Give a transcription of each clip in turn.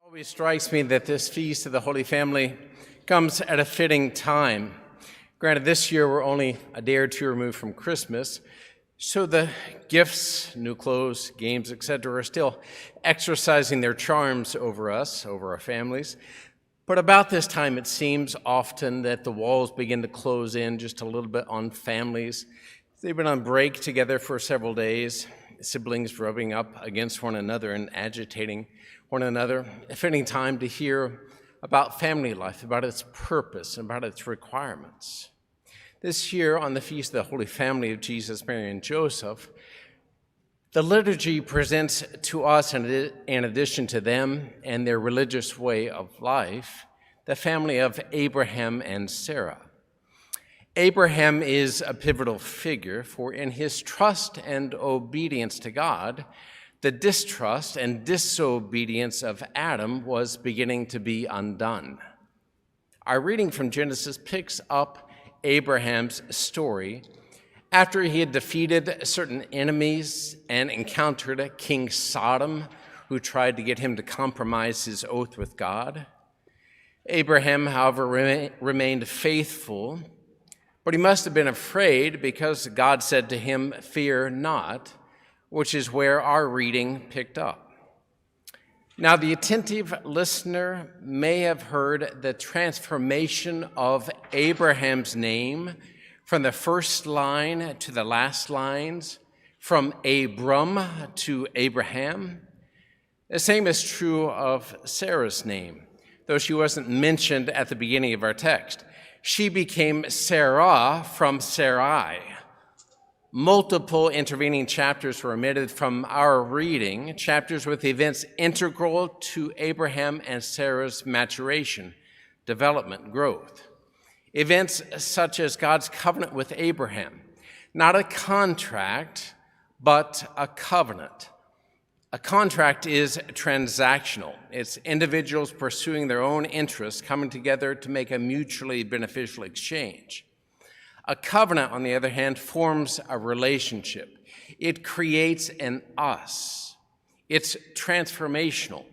Always strikes me that this Feast of the Holy Family comes at a fitting time. Granted, this year we're only a day or two removed from Christmas, so the gifts, new clothes, games, etc. are still exercising their charms over us, over our families. But about this time, it seems often that the walls begin to close in just a little bit on families. They've been on break together for several days, siblings rubbing up against one another and agitating one another. A fitting time to hear about family life, about its purpose, about its requirements. This year, on the Feast of the Holy Family of Jesus, Mary, and Joseph, the liturgy presents to us, in addition to them and their religious way of life, the family of Abraham and Sarah. Abraham is a pivotal figure, for in his trust and obedience to God, the distrust and disobedience of Adam was beginning to be undone. Our reading from Genesis picks up Abraham's story after he had defeated certain enemies and encountered King Sodom, who tried to get him to compromise his oath with God. Abraham, however, remained faithful, but he must have been afraid because God said to him, "Fear not," which is where our reading picked up. Now, the attentive listener may have heard the transformation of Abraham's name from the first line to the last lines, from Abram to Abraham. The same is true of Sarah's name, though she wasn't mentioned at the beginning of our text. She became Sarah from Sarai. Multiple intervening chapters were omitted from our reading, chapters with events integral to Abraham and Sarah's maturation, development, growth. Events such as God's covenant with Abraham, not a contract, but a covenant. A contract is transactional. It's individuals pursuing their own interests, coming together to make a mutually beneficial exchange. A covenant, on the other hand, forms a relationship. It creates an us. It's transformational,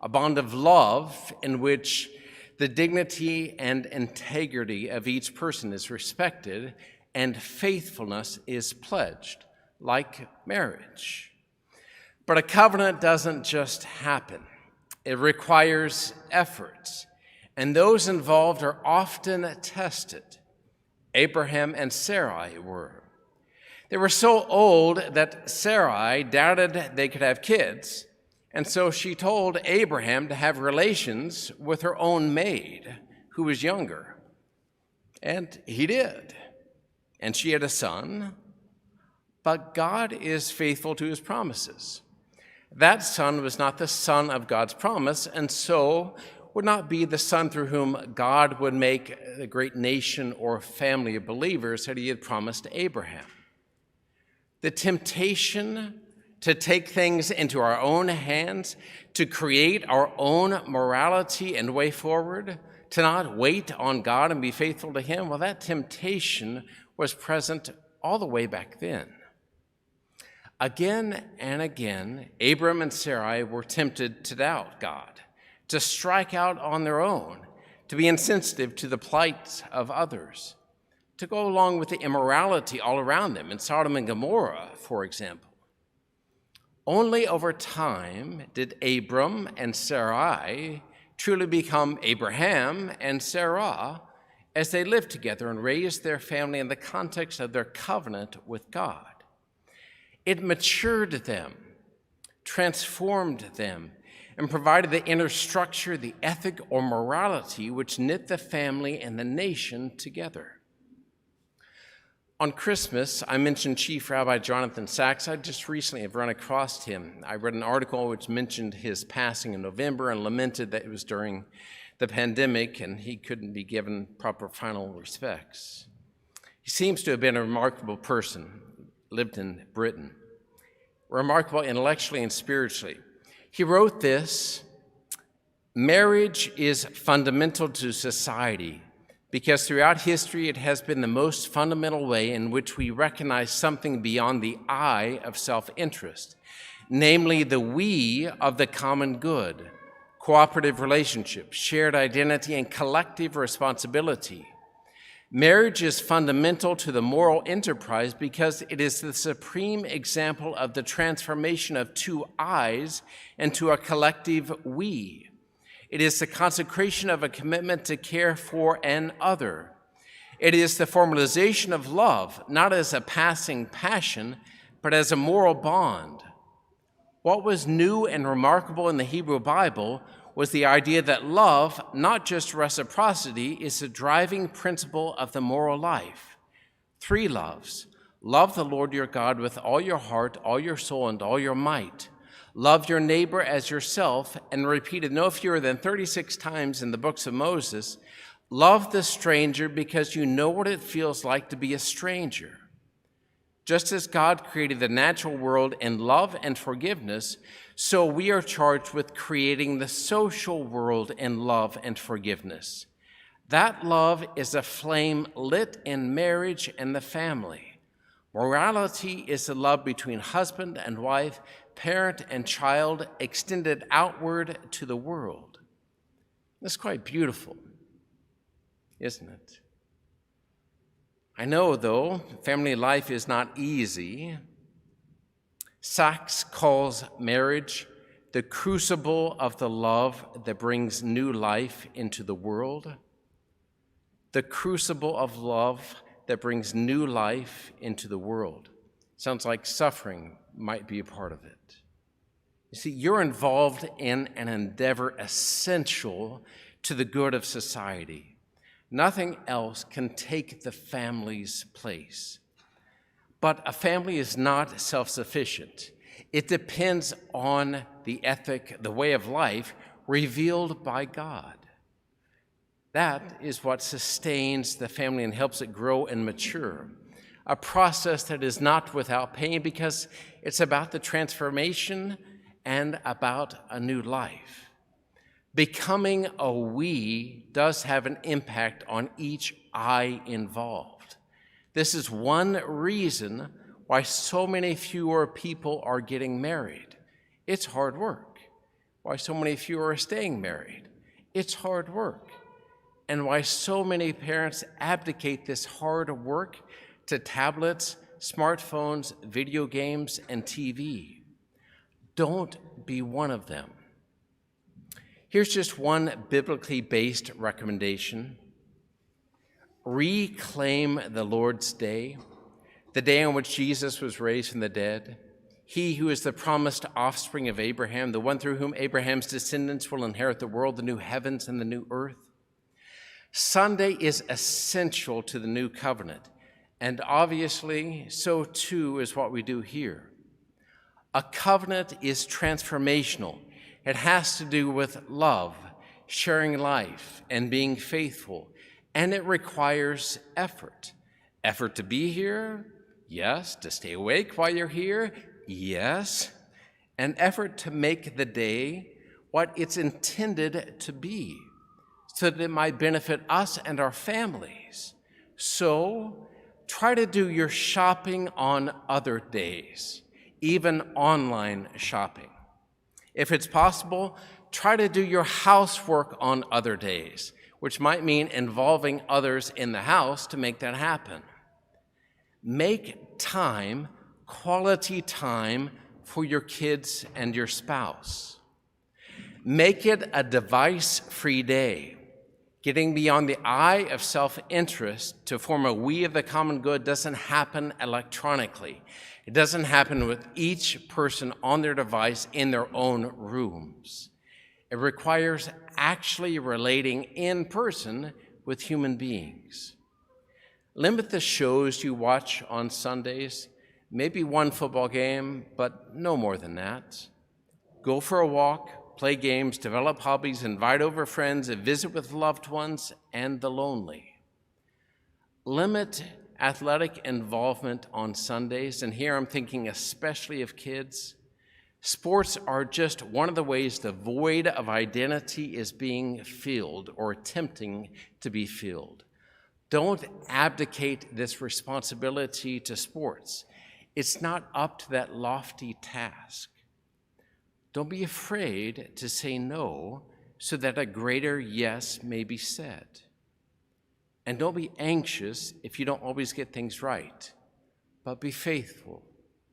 a bond of love in which the dignity and integrity of each person is respected and faithfulness is pledged, like marriage. But a covenant doesn't just happen. It requires efforts, and those involved are often tested. Abraham and Sarai were. They were so old that Sarai doubted they could have kids, and so she told Abraham to have relations with her own maid, who was younger. And he did. And she had a son, but God is faithful to his promises. That son was not the son of God's promise, and so would not be the son through whom God would make the great nation or family of believers that he had promised to Abraham. The temptation to take things into our own hands, to create our own morality and way forward, to not wait on God and be faithful to him, well, that temptation was present all the way back then. Again and again, Abram and Sarai were tempted to doubt God, to strike out on their own, to be insensitive to the plight of others, to go along with the immorality all around them in Sodom and Gomorrah, for example. Only over time did Abram and Sarai truly become Abraham and Sarah as they lived together and raised their family in the context of their covenant with God. It matured them, transformed them, and provided the inner structure, the ethic or morality which knit the family and the nation together. On Christmas, I mentioned Chief Rabbi Jonathan Sacks. I just recently have run across him. I read an article which mentioned his passing in November and lamented that it was during the pandemic and he couldn't be given proper final respects. He seems to have been a remarkable person, lived in Britain, remarkable intellectually and spiritually. He wrote this: "Marriage is fundamental to society because throughout history it has been the most fundamental way in which we recognize something beyond the I of self-interest, namely the we of the common good, cooperative relationships, shared identity, and collective responsibility. Marriage is fundamental to the moral enterprise because it is the supreme example of the transformation of two I's into a collective we. It is the consecration of a commitment to care for an other. It is the formalization of love, not as a passing passion, but as a moral bond. What was new and remarkable in the Hebrew Bible was the idea that love, not just reciprocity, is the driving principle of the moral life. 3 loves. Love the Lord your God with all your heart, all your soul, and all your might. Love your neighbor as yourself, and repeated no fewer than 36 times in the books of Moses. Love the stranger because you know what it feels like to be a stranger. Just as God created the natural world in love and forgiveness, so we are charged with creating the social world in love and forgiveness. That love is a flame lit in marriage and the family. Morality is the love between husband and wife, parent and child, extended outward to the world. That's quite beautiful, isn't it? I know, though, family life is not easy. Sachs calls marriage the crucible of the love that brings new life into the world. The crucible of love that brings new life into the world. Sounds like suffering might be a part of it. You see, you're involved in an endeavor essential to the good of society. Nothing else can take the family's place. But a family is not self-sufficient. It depends on the ethic, the way of life revealed by God. That is what sustains the family and helps it grow and mature. A process that is not without pain because it's about the transformation and about a new life. Becoming a we does have an impact on each I involved. This is one reason why so many fewer people are getting married. It's hard work. Why so many fewer are staying married. It's hard work. And why so many parents abdicate this hard work to tablets, smartphones, video games, and TV. Don't be one of them. Here's just one biblically based recommendation. Reclaim the Lord's Day, the day on which Jesus was raised from the dead. He who is the promised offspring of Abraham, the one through whom Abraham's descendants will inherit the world, the new heavens and the new earth. Sunday is essential to the new covenant, and obviously so too is what we do here. A covenant is transformational. It has to do with love, sharing life, and being faithful. And it requires effort. Effort to be here? Yes. To stay awake while you're here? Yes. An effort to make the day what it's intended to be, so that it might benefit us and our families. So try to do your shopping on other days, even online shopping. If it's possible, try to do your housework on other days, which might mean involving others in the house to make that happen. Make time, quality time, for your kids and your spouse. Make it a device-free day. Getting beyond the I of self-interest to form a we of the common good doesn't happen electronically. It doesn't happen with each person on their device in their own rooms. It requires actually relating in person with human beings. Limit the shows you watch on Sundays, maybe one football game, but no more than that. Go for a walk, play games, develop hobbies, invite over friends, and visit with loved ones and the lonely. Limit athletic involvement on Sundays, and here I'm thinking especially of kids. Sports are just one of the ways the void of identity is being filled or attempting to be filled. Don't abdicate this responsibility to sports. It's not up to that lofty task. Don't be afraid to say no so that a greater yes may be said. And don't be anxious if you don't always get things right, but be faithful,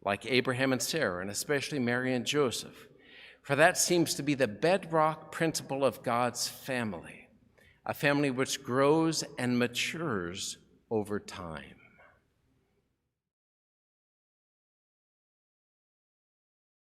like Abraham and Sarah, and especially Mary and Joseph, for that seems to be the bedrock principle of God's family, a family which grows and matures over time.